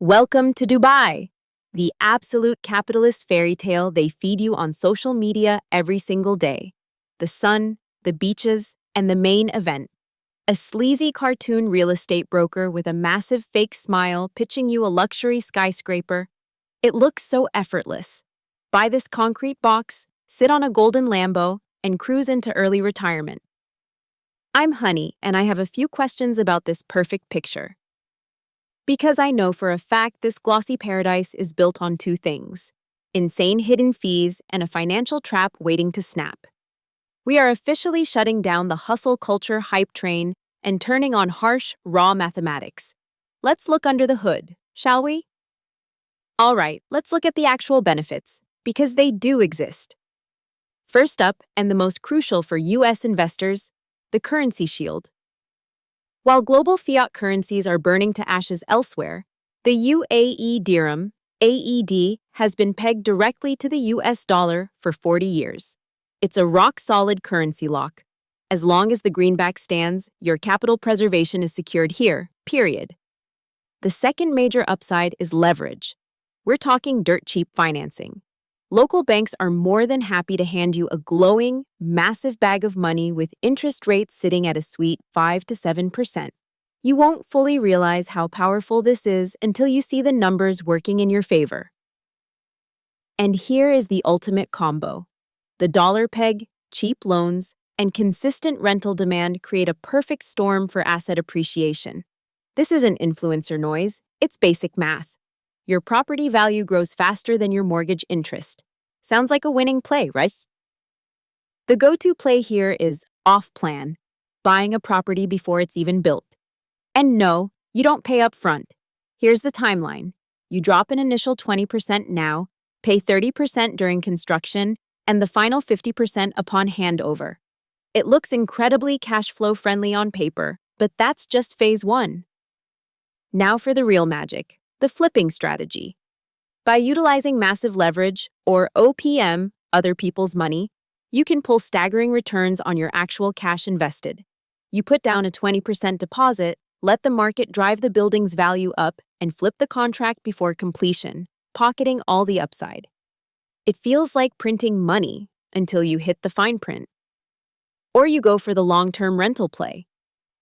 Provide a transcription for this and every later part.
Welcome to Dubai, the absolute capitalist fairy tale they feed you on social media every single day. The sun, the beaches, and the main event. A sleazy cartoon real estate broker with a massive fake smile pitching you a luxury skyscraper. It looks so effortless. Buy this concrete box, sit on a golden Lambo, and cruise into early retirement. I'm Honey, and I have a few questions about this perfect picture. Because I know for a fact this glossy paradise is built on two things: insane hidden fees and a financial trap waiting to snap. We are officially shutting down the hustle culture hype train and turning on harsh, raw mathematics. Let's look under the hood, shall we? All right, let's look at the actual benefits, because they do exist. First up, and the most crucial for US investors, the currency shield. While global fiat currencies are burning to ashes elsewhere, the UAE dirham, AED, has been pegged directly to the US dollar for 40 years. It's a rock-solid currency lock. As long as the greenback stands, your capital preservation is secured here, period. The second major upside is leverage. We're talking dirt-cheap financing. Local banks are more than happy to hand you a glowing, massive bag of money with interest rates sitting at a sweet 5 to 7%. You won't fully realize how powerful this is until you see the numbers working in your favor. And here is the ultimate combo. The dollar peg, cheap loans, and consistent rental demand create a perfect storm for asset appreciation. This isn't influencer noise, it's basic math. Your property value grows faster than your mortgage interest. Sounds like a winning play, right? The go-to play here is off-plan, buying a property before it's even built. And no, you don't pay up front. Here's the timeline. You drop an initial 20% now, pay 30% during construction, and the final 50% upon handover. It looks incredibly cash flow friendly on paper, but that's just phase one. Now for the real magic. The flipping strategy. By utilizing massive leverage, or OPM, other people's money, you can pull staggering returns on your actual cash invested. You put down a 20% deposit, let the market drive the building's value up, and flip the contract before completion, pocketing all the upside. It feels like printing money until you hit the fine print. Or you go for the long-term rental play.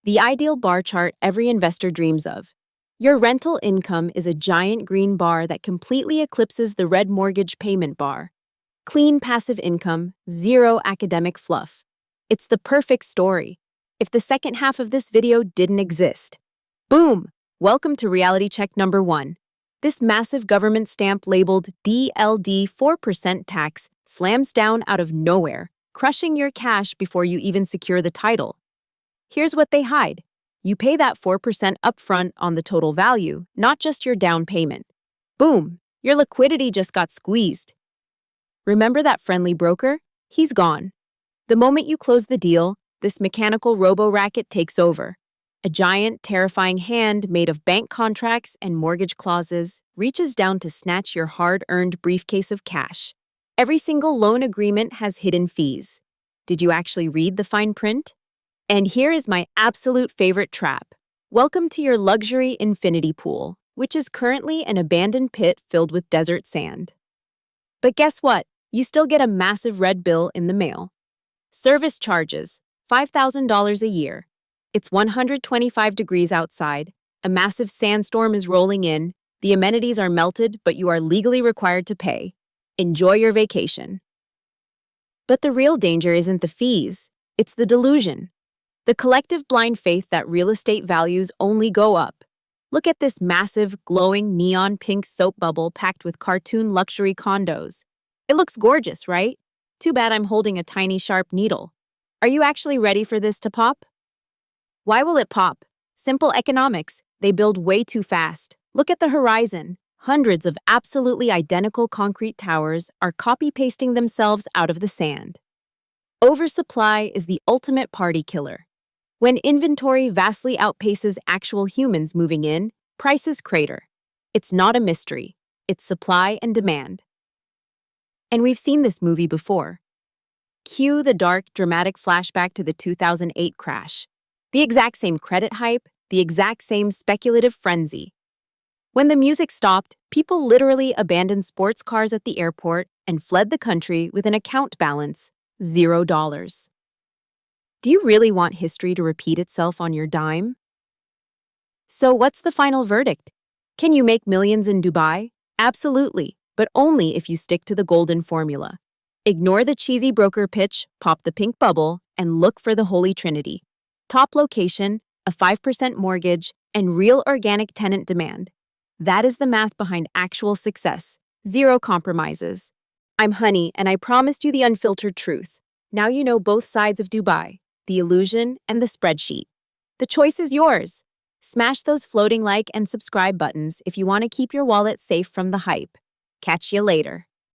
The ideal bar chart every investor dreams of. Your rental income is a giant green bar that completely eclipses the red mortgage payment bar. Clean passive income, zero academic fluff. It's the perfect story. If the second half of this video didn't exist. Boom! Welcome to reality check number 1. This massive government stamp labeled DLD 4% tax slams down out of nowhere, crushing your cash before you even secure the title. Here's what they hide. You pay that 4% upfront on the total value, not just your down payment. Boom! Your liquidity just got squeezed. Remember that friendly broker? He's gone. The moment you close the deal, this mechanical Robo-Racket takes over. A giant, terrifying hand made of bank contracts and mortgage clauses reaches down to snatch your hard-earned briefcase of cash. Every single loan agreement has hidden fees. Did you actually read the fine print? And here is my absolute favorite trap. Welcome to your luxury infinity pool, which is currently an abandoned pit filled with desert sand. But guess what? You still get a massive red bill in the mail. Service charges, $5,000 a year. It's 125 degrees outside. A massive sandstorm is rolling in. The amenities are melted, but you are legally required to pay. Enjoy your vacation. But the real danger isn't the fees. It's the delusion. The collective blind faith that real estate values only go up. Look at this massive, glowing neon pink soap bubble packed with cartoon luxury condos. It looks gorgeous, right? Too bad I'm holding a tiny sharp needle. Are you actually ready for this to pop? Why will it pop? Simple economics. They build way too fast. Look at the horizon. Hundreds of absolutely identical concrete towers are copy-pasting themselves out of the sand. Oversupply is the ultimate party killer. When inventory vastly outpaces actual humans moving in, prices crater. It's not a mystery. It's supply and demand. And we've seen this movie before. Cue the dark, dramatic flashback to the 2008 crash. The exact same credit hype, the exact same speculative frenzy. When the music stopped, people literally abandoned sports cars at the airport and fled the country with an account balance $0. Do you really want history to repeat itself on your dime? So, what's the final verdict? Can you make millions in Dubai? Absolutely, but only if you stick to the golden formula. Ignore the cheesy broker pitch, pop the pink bubble, and look for the Holy Trinity. Top location, a 5% mortgage, and real organic tenant demand. That is the math behind actual success. Zero compromises. I'm Honey, and I promised you the unfiltered truth. Now you know both sides of Dubai, the illusion and the spreadsheet. The choice is yours. Smash those floating like and subscribe buttons if you want to keep your wallet safe from the hype. Catch you later.